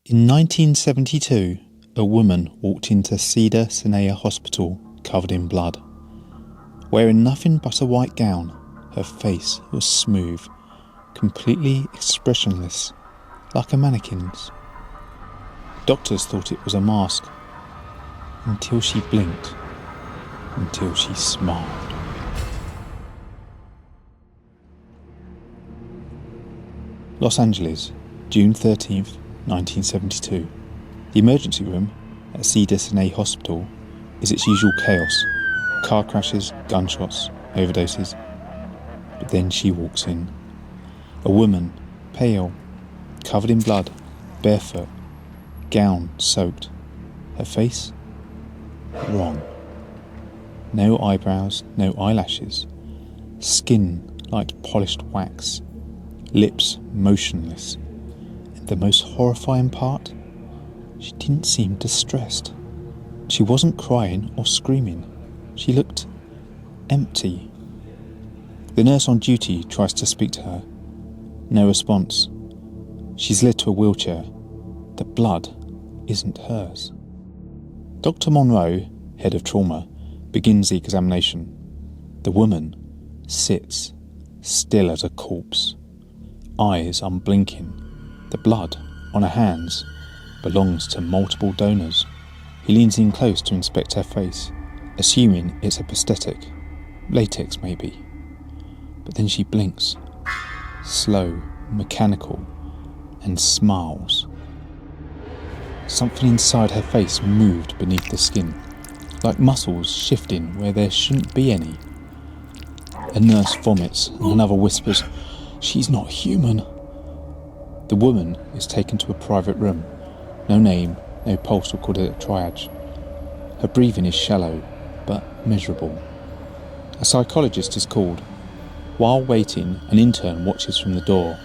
In 1972, a woman walked into Cedars-Sinai Hospital covered in blood. Wearing nothing but a white gown, her face was smooth, completely expressionless, like a mannequin's. Doctors thought it was a mask, until she blinked, until she smiled. Los Angeles, June 13th, 1972. The emergency room at Cedars-Sinai Hospital is its usual chaos. Car crashes, gunshots, overdoses. But then she walks in. A woman, pale, covered in blood, barefoot, gown soaked. Her face? Wrong. No eyebrows, no eyelashes. Skin like polished wax. Lips motionless. And the most horrifying part? She didn't seem distressed. She wasn't crying or screaming. She looked empty. The nurse on duty tries to speak to her. No response. She's led to a wheelchair. The blood isn't hers. Dr. Monroe, head of trauma, begins the examination. The woman sits, still as a corpse. Eyes unblinking. The blood on her hands belongs to multiple donors. He leans in close to inspect her face, assuming it's a prosthetic. Latex, maybe. But then she blinks. Slow, mechanical, and smiles. Something inside her face moved beneath the skin, like muscles shifting where there shouldn't be any. A nurse vomits, and another whispers, "She's not human." The woman is taken to a private room. No name, no pulse recorded at triage. Her breathing is shallow, but measurable. A psychologist is called. While waiting, an intern watches from the door.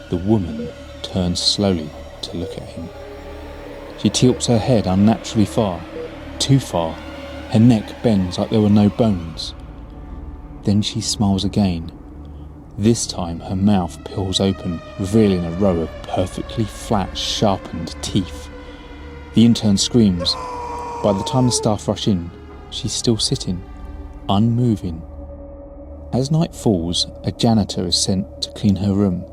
The woman turns slowly to look at him. She tilts her head unnaturally far, too far. Her neck bends like there were no bones. Then she smiles again. This time her mouth peels open, revealing a row of perfectly flat, sharpened teeth. The intern screams. By the time the staff rush in, she's still sitting, unmoving. As night falls, a janitor is sent to clean her room.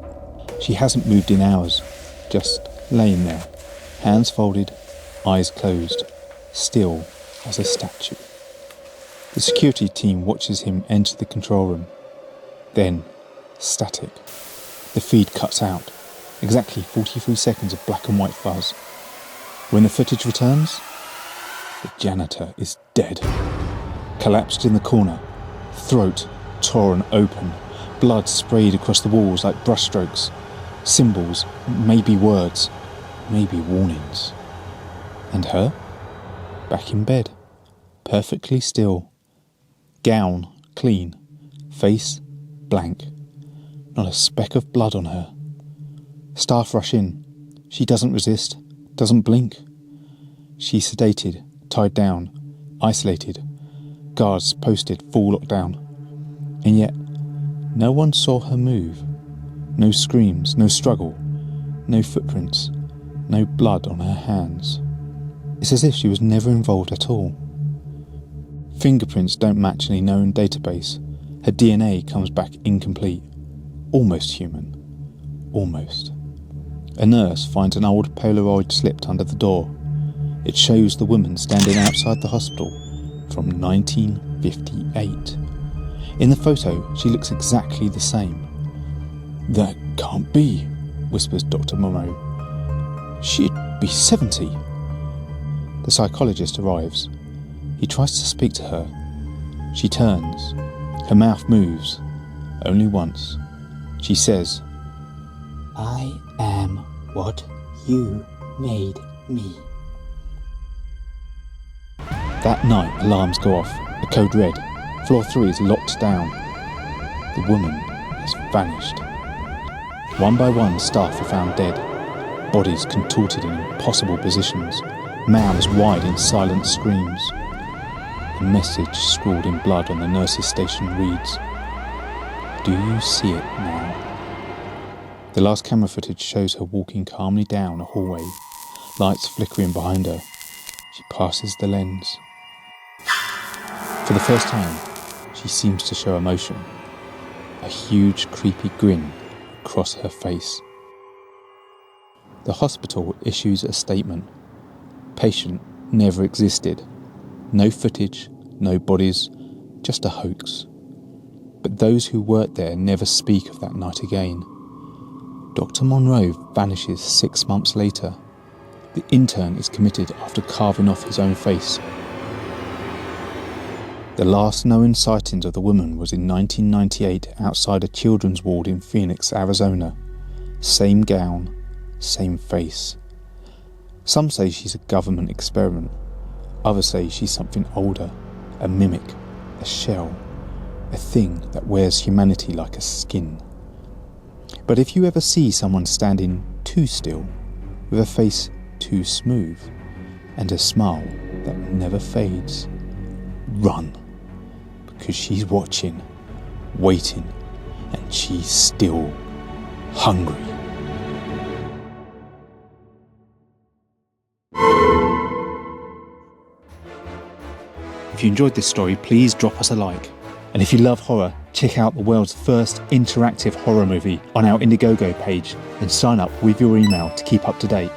She hasn't moved in hours, just laying there, hands folded, eyes closed, still as a statue. The security team watches him enter the control room. Then, static. The feed cuts out. Exactly 43 seconds of black and white fuzz. When the footage returns, the janitor is dead. Collapsed in the corner, throat torn open, blood sprayed across the walls like brushstrokes. Symbols, maybe words, maybe warnings. And her? Back in bed, perfectly still. Gown clean, face blank. Not a speck of blood on her. Staff rush in. She doesn't resist, doesn't blink. She's sedated, tied down, isolated. Guards posted full lockdown. And yet, no one saw her move. No screams, no struggle, no footprints, no blood on her hands. It's as if she was never involved at all. Fingerprints don't match any known database. Her DNA comes back incomplete. Almost human. Almost. A nurse finds an old Polaroid slipped under the door. It shows the woman standing outside the hospital from 1958. In the photo, she looks exactly the same. "That can't be," whispers Dr. Monroe. "She'd be 70. The psychologist arrives. He tries to speak to her. She turns. Her mouth moves. Only once. She says, "I am what you made me." That night, alarms go off. A code red. Floor 3 is locked down. The woman has vanished. One by one, staff are found dead. Bodies contorted in impossible positions. Mouths wide in silent screams. A message scrawled in blood on the nurse's station reads, "Do you see it now?" The last camera footage shows her walking calmly down a hallway, lights flickering behind her. She passes the lens. For the first time, she seems to show emotion. A huge, creepy grin across her face. The hospital issues a statement. Patient never existed. No footage, no bodies, just a hoax. But those who worked there never speak of that night again. Dr. Monroe vanishes 6 months later. The intern is committed after carving off his own face. The last known sightings of the woman was in 1998 outside a children's ward in Phoenix, Arizona. Same gown, same face. Some say she's a government experiment. Others say she's something older, a mimic, a shell, a thing that wears humanity like a skin. But if you ever see someone standing too still, with a face too smooth, and a smile that never fades, run, because she's watching, waiting, and she's still hungry. If you enjoyed this story, please drop us a like. And if you love horror, check out the world's first interactive horror movie on our Indiegogo page and sign up with your email to keep up to date.